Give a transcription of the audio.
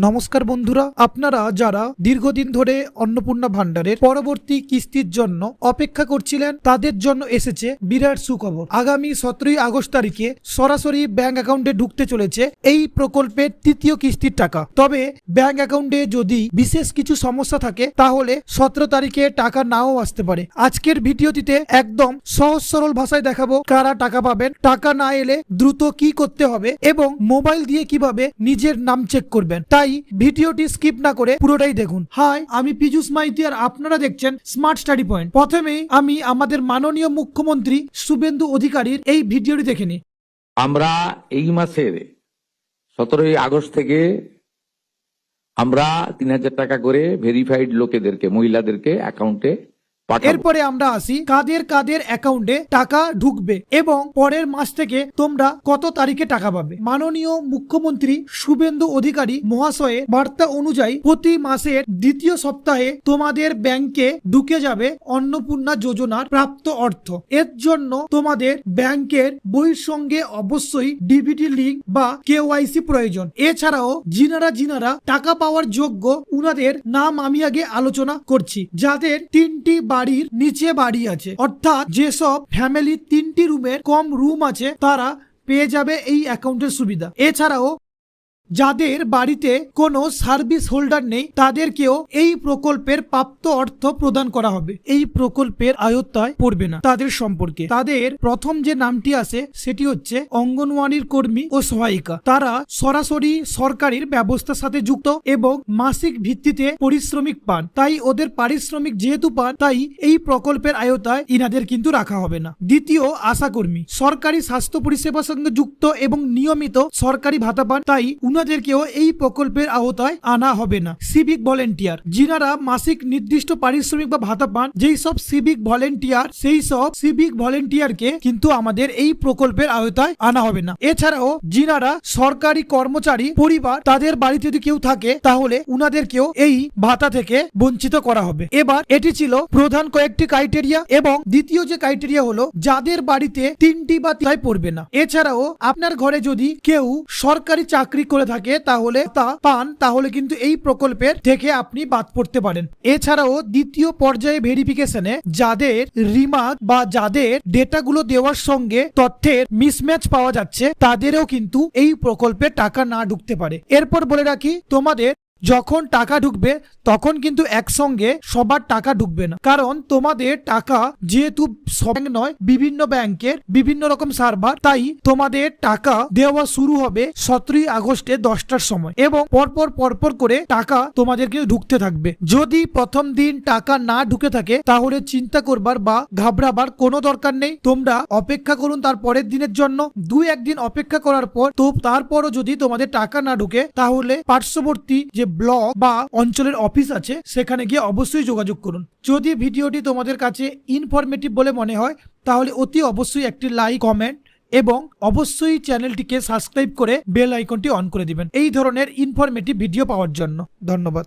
নমস্কার বন্ধুরা, আপনারা যারা দীর্ঘদিন ধরে অন্নপূর্ণা ভান্ডারের পরবর্তী কিস্তির জন্য অপেক্ষা করছিলেন তাদের জন্য এসেছে বিরাট সুখবর। আগামী 17 আগস্ট তারিখে সরাসরি ব্যাংক অ্যাকাউন্টে ঢুকতে চলেছে এই প্রকল্পের তৃতীয় কিস্তির টাকা। তবে ব্যাংক অ্যাকাউন্টে যদি বিশেষ কিছু সমস্যা থাকে তাহলে 17 তারিখে টাকা নাও আসতে পারে। আজকের ভিডিওটিতে একদম সহজ সরল ভাষায় দেখাবো কারা টাকা পাবেন, টাকা না এলে দ্রুত কি করতে হবে এবং মোবাইল দিয়ে কিভাবে নিজের নাম চেক করবেন। তাই ভিডিওটি স্কিপ না করে পুরোটাই দেখুন। হাই, আমি পীযূষ মাইতি আর আপনারা দেখছেন স্মার্ট স্টাডি পয়েন্ট। প্রথমেই আমি আমাদের মাননীয় মুখ্যমন্ত্রী শুভেন্দু অধিকারীর এই ভিডিওটি দেখে নিই। আমরা এই মাসের 17 আগস্ট থেকে আমরা 3000 টাকা করে ভেরিফাইড লোকেদেরকে, মহিলাদেরকে অ্যাকাউন্টে পাঠাবো। এরপরে আমরা আসি কাদের কাদের অ্যাকাউন্টে টাকা ঢুকবে এবং পরের মাস থেকে তোমরা কত তারিখে টাকা পাবে। মাননীয় মুখ্যমন্ত্রী শুভেন্দু অধিকারী মহাশয়ের বার্তা অনুযায়ী প্রতি মাসের দ্বিতীয় সপ্তাহে তোমাদের ব্যাংকে ঢুকে যাবে অন্নপূর্ণা যোজনার প্রাপ্ত অর্থ। এর জন্য তোমাদের ব্যাংকের বইয়ের সঙ্গে অবশ্যই ডিবিটি লিংক বা কেওয়াইসি প্রয়োজন। এছাড়াও যিনারা টাকা পাওয়ার যোগ্য উনাদের নাম আমি আগে আলোচনা করছি। যাদের 3টি বাড়ির নিচে বাড়ি আছে, অর্থাৎ যেসব ফ্যামিলি 3টি রুমের কম রুম আছে, তারা পেয়ে যাবে এই অ্যাকাউন্টের সুবিধা। এছাড়াও যাদের বাড়িতে কোনো সার্ভিস হোল্ডার নেই তাদেরকেও এই প্রকল্পের প্রাপ্ত অর্থ প্রদান করা হবে। এই প্রকল্পের আয়ত্তায় পড়বে না তাদের সম্পর্কে। তাদের প্রথম যে নামটি আসে সেটি হচ্ছে অঙ্গনওয়াড়ির কর্মী ও সহায়িকা। তারা সরাসরি সরকারির ব্যবস্থার সাথে যুক্ত এবং মাসিক ভিত্তিতে পারিশ্রমিক পান। তাই ওদের পারিশ্রমিক যেহেতু পান, তাই এই প্রকল্পের আয়ত্তায় ইনাদের কিন্তু রাখা হবে না। দ্বিতীয়, আশাকর্মী সরকারি স্বাস্থ্য পরিষেবার সঙ্গে যুক্ত এবং নিয়মিত সরকারি ভাতা পান, তাই উনাদেরকেও এই প্রকল্পের আওতায় আনা হবে না। সিভিক ভলেন্টিয়ার যিনারা মাসিক নির্দিষ্ট পারিশ্রমিক বা ভাতা পান, যেই সব সিভিক ভলেন্টিয়ার, সেই সব সিভিক ভলেন্টিয়ারকে কিন্তু আমাদের এই প্রকল্পের আওতায় আনা হবে না। এছাড়াও যিনারা সরকারি কর্মচারী পরিবার, তাদের বাড়িতে যদি কেউ থাকে তাহলে উনাদেরকেও এই ভাতা থেকে বঞ্চিত করা হবে। এবার এটি ছিল প্রধান কয়েকটি ক্রাইটেরিয়া এবং দ্বিতীয় যে ক্রাইটেরিয়া হলো যাদের বাড়িতে 3টি বা তাই পড়বে না। এছাড়াও আপনার ঘরে যদি কেউ সরকারি চাকরি করে থাকে তাহলে তাহলে কিন্তু এই প্রকল্পের থেকে আপনি বাদ পড়তে পারেন। এছাড়াও দ্বিতীয় পর্যায়ে ভেরিফিকেশনে যাদের রিমার্ক বা যাদের ডেটাগুলো দেওয়ার সঙ্গে তথ্যের মিসম্যাচ পাওয়া যাচ্ছে তাদেরও কিন্তু এই প্রকল্পে টাকা না ঢুকতে পারে। এরপর বলে রাখি, তোমাদের যখন টাকা ঢুকবে তখন কিন্তু একসঙ্গে সবার টাকা ঢুকবে না, কারণ তোমাদের টাকা যেহেতু সব নয়, বিভিন্ন ব্যাংকের বিভিন্ন রকম সার্ভার, তাই তোমাদের টাকা দেওয়া শুরু হবে 17 আগস্টে 10টার সময় এবং পরপর করে টাকা তোমাদেরকে ঢুকতে থাকবে। যদি প্রথম দিন টাকা না ঢুকে থাকে তাহলে চিন্তা করবার বা ঘাবড়াবার কোনো দরকার নেই। তোমরা অপেক্ষা করুন তার পরের দিনের জন্য। 2-1 দিন অপেক্ষা করার পর তারপরও যদি তোমাদের টাকা না ঢুকে তাহলে পার্শ্ববর্তী যে ব্লক বা অঞ্চলের অফিস আছে সেখানে গিয়ে অবশ্যই যোগাযোগ করুন। যদি ভিডিওটি তোমাদের কাছে ইনফরমেটিভ বলে মনে হয় তাহলে অতি অবশ্যই একটি লাইক, কমেন্ট এবং অবশ্যই চ্যানেলটিকে সাবস্ক্রাইব করে বেল আইকনটি অন করে দিবেন এই ধরনের ইনফরমেটিভ ভিডিও পাওয়ার জন্য। ধন্যবাদ।